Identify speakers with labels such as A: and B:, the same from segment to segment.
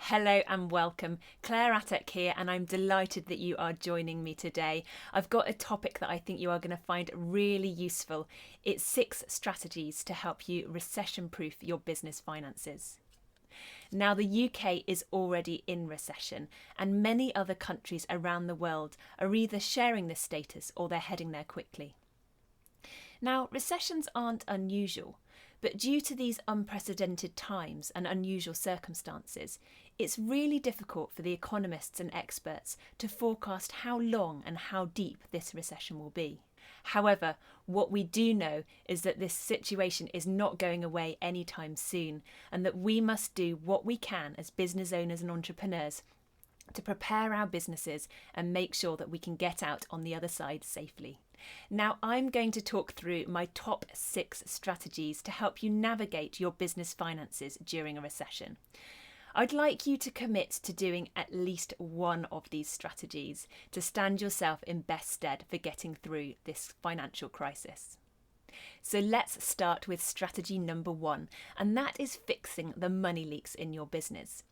A: Hello and welcome. Claire Atteck here, and I'm delighted that you are joining me today. I've got a topic that I think you are going to find really useful. It's 6 strategies to help you recession-proof your business finances. Now, the UK is already in recession, and many other countries around the world are either sharing this status or they're heading there quickly. Now, recessions aren't unusual, but due to these unprecedented times and unusual circumstances, it's really difficult for the economists and experts to forecast how long and how deep this recession will be. However, what we do know is that this situation is not going away anytime soon, and that we must do what we can as business owners and entrepreneurs to prepare our businesses and make sure that we can get out on the other side safely. Now, I'm going to talk through my top 6 strategies to help you navigate your business finances during a recession. I'd like you to commit to doing at least one of these strategies to stand yourself in best stead for getting through this financial crisis. So let's start with strategy number 1, and that is fixing the money leaks in your business.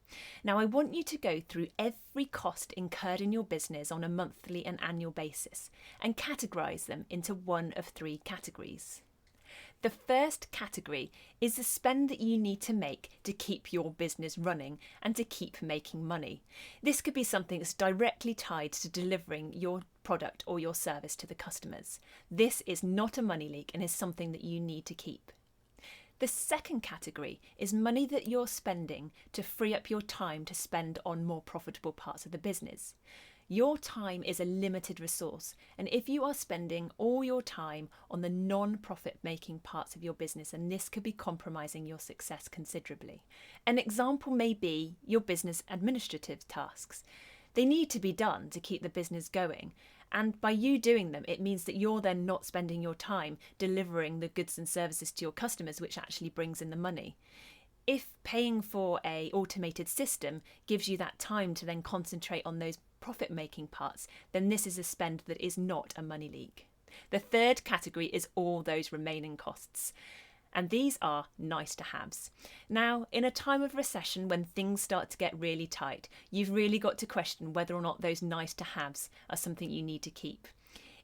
A: Now, I want you to go through every cost incurred in your business on a monthly and annual basis and categorise them into one of 3 categories. The first category is the spend that you need to make to keep your business running and to keep making money. This could be something that's directly tied to delivering your product or your service to the customers. This is not a money leak and is something that you need to keep. The second category is money that you're spending to free up your time to spend on more profitable parts of the business. Your time is a limited resource, and if you are spending all your time on the non-profit making parts of your business, and this could be compromising your success considerably. An example may be your business administrative tasks. They need to be done to keep the business going, and by you doing them, it means that you're then not spending your time delivering the goods and services to your customers, which actually brings in the money. If paying for an automated system gives you that time to then concentrate on those profit-making parts, then this is a spend that is not a money leak. The third category is all those remaining costs, and these are nice to haves. Now, in a time of recession when things start to get really tight, you've really got to question whether or not those nice to haves are something you need to keep.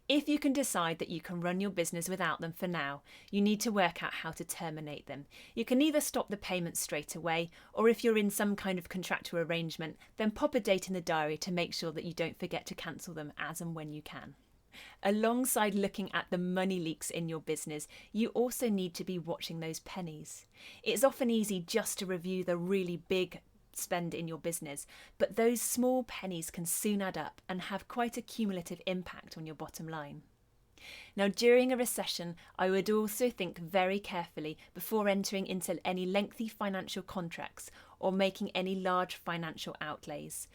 A: If you can decide that you can run your business without them for now, you need to work out how to terminate them. You can either stop the payments straight away, or if you're in some kind of contractual arrangement, then pop a date in the diary to make sure that you don't forget to cancel them as and when you can. Alongside looking at the money leaks in your business, you also need to be watching those pennies. It's often easy just to review the really big spend in your business, but those small pennies can soon add up and have quite a cumulative impact on your bottom line. Now, during a recession, I would also think very carefully before entering into any lengthy financial contracts or making any large financial outlays.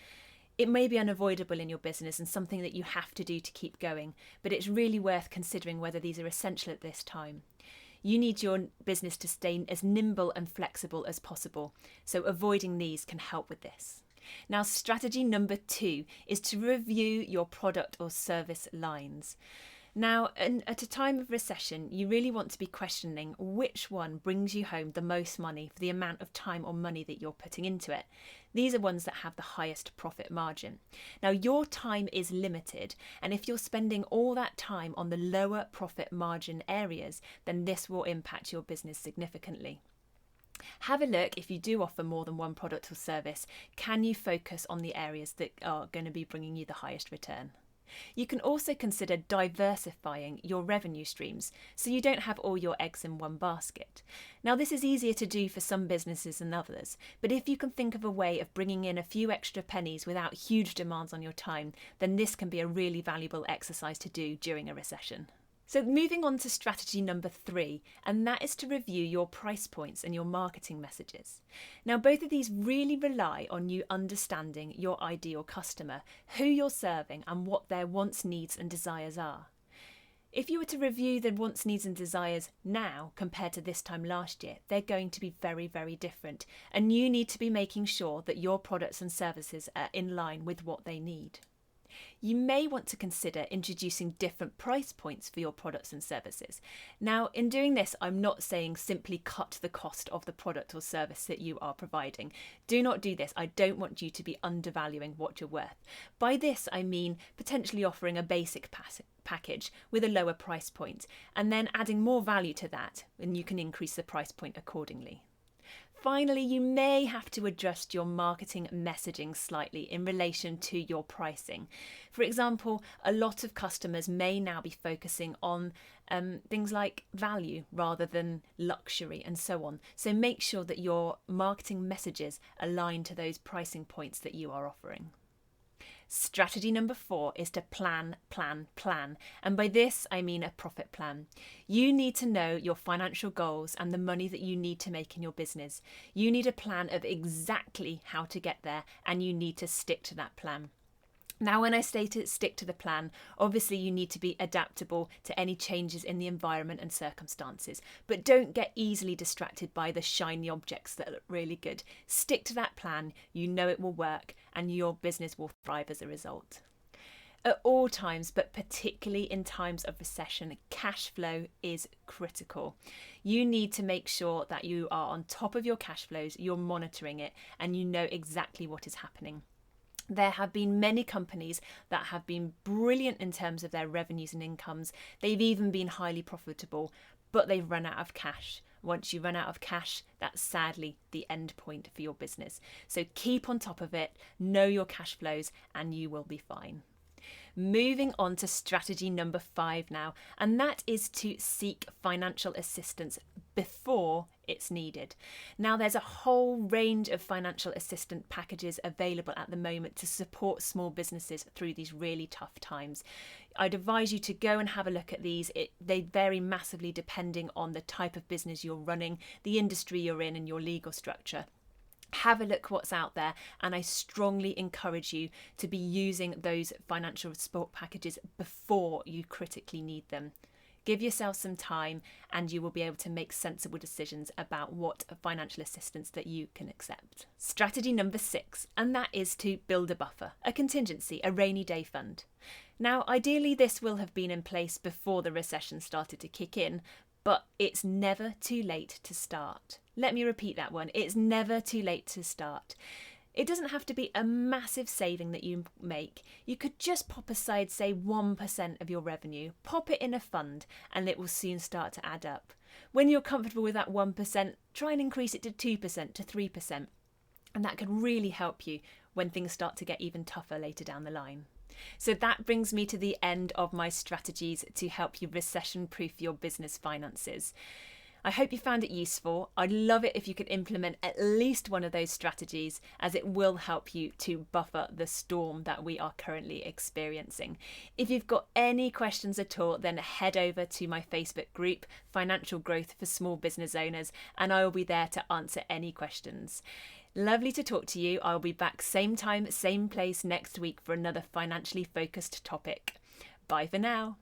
A: It may be unavoidable in your business and something that you have to do to keep going, but it's really worth considering whether these are essential at this time. You need your business to stay as nimble and flexible as possible, so avoiding these can help with this. Now, strategy number 2 is to review your product or service lines. Now, at a time of recession, you really want to be questioning which one brings you home the most money for the amount of time or money that you're putting into it. These are ones that have the highest profit margin. Now, your time is limited, and if you're spending all that time on the lower profit margin areas, then this will impact your business significantly. Have a look if you do offer more than one product or service. Can you focus on the areas that are going to be bringing you the highest return? You can also consider diversifying your revenue streams so you don't have all your eggs in one basket. Now, this is easier to do for some businesses than others, but if you can think of a way of bringing in a few extra pennies without huge demands on your time, then this can be a really valuable exercise to do during a recession. So moving on to strategy number 3, and that is to review your price points and your marketing messages. Now, both of these really rely on you understanding your ideal customer, who you're serving and what their wants, needs and desires are. If you were to review the wants, needs and desires now compared to this time last year, they're going to be very, very different, and you need to be making sure that your products and services are in line with what they need. You may want to consider introducing different price points for your products and services. Now, in doing this, I'm not saying simply cut the cost of the product or service that you are providing. Do not do this. I don't want you to be undervaluing what you're worth. By this, I mean potentially offering a basic package with a lower price point and then adding more value to that, and you can increase the price point accordingly. Finally, you may have to adjust your marketing messaging slightly in relation to your pricing. For example, a lot of customers may now be focusing on things like value rather than luxury and so on. So make sure that your marketing messages align to those pricing points that you are offering. Strategy number 4 is to plan. And by this, I mean a profit plan. You need to know your financial goals and the money that you need to make in your business. You need a plan of exactly how to get there, and you need to stick to that plan. Now, when I say to stick to the plan, obviously you need to be adaptable to any changes in the environment and circumstances, but don't get easily distracted by the shiny objects that look really good. Stick to that plan, you know it will work, and your business will thrive as a result. At all times, but particularly in times of recession, cash flow is critical. You need to make sure that you are on top of your cash flows, you're monitoring it, and you know exactly what is happening. There have been many companies that have been brilliant in terms of their revenues and incomes. They've even been highly profitable, but they've run out of cash. Once you run out of cash, that's sadly the end point for your business. So keep on top of it, know your cash flows, and you will be fine. Moving on to strategy number 5 now, and that is to seek financial assistance before it's needed. Now, there's a whole range of financial assistance packages available at the moment to support small businesses through these really tough times. I'd advise you to go and have a look at these. They vary massively depending on the type of business you're running, the industry you're in, and your legal structure. Have a look what's out there, and I strongly encourage you to be using those financial support packages before you critically need them. Give yourself some time and you will be able to make sensible decisions about what financial assistance that you can accept. Strategy number 6, and that is to build a buffer, a contingency, a rainy day fund. Now, ideally this will have been in place before the recession started to kick in, but it's never too late to start. Let me repeat that one. It's never too late to start. It doesn't have to be a massive saving that you make. You could just pop aside, say, 1% of your revenue, pop it in a fund, and it will soon start to add up. When you're comfortable with that 1%, try and increase it to 2%, to 3%. And that can really help you when things start to get even tougher later down the line. So that brings me to the end of my strategies to help you recession-proof your business finances. I hope you found it useful. I'd love it if you could implement at least one of those strategies, as it will help you to buffer the storm that we are currently experiencing. If you've got any questions at all, then head over to my Facebook group, Financial Growth for Small Business Owners, and I will be there to answer any questions. Lovely to talk to you. I'll be back same time, same place next week for another financially focused topic. Bye for now.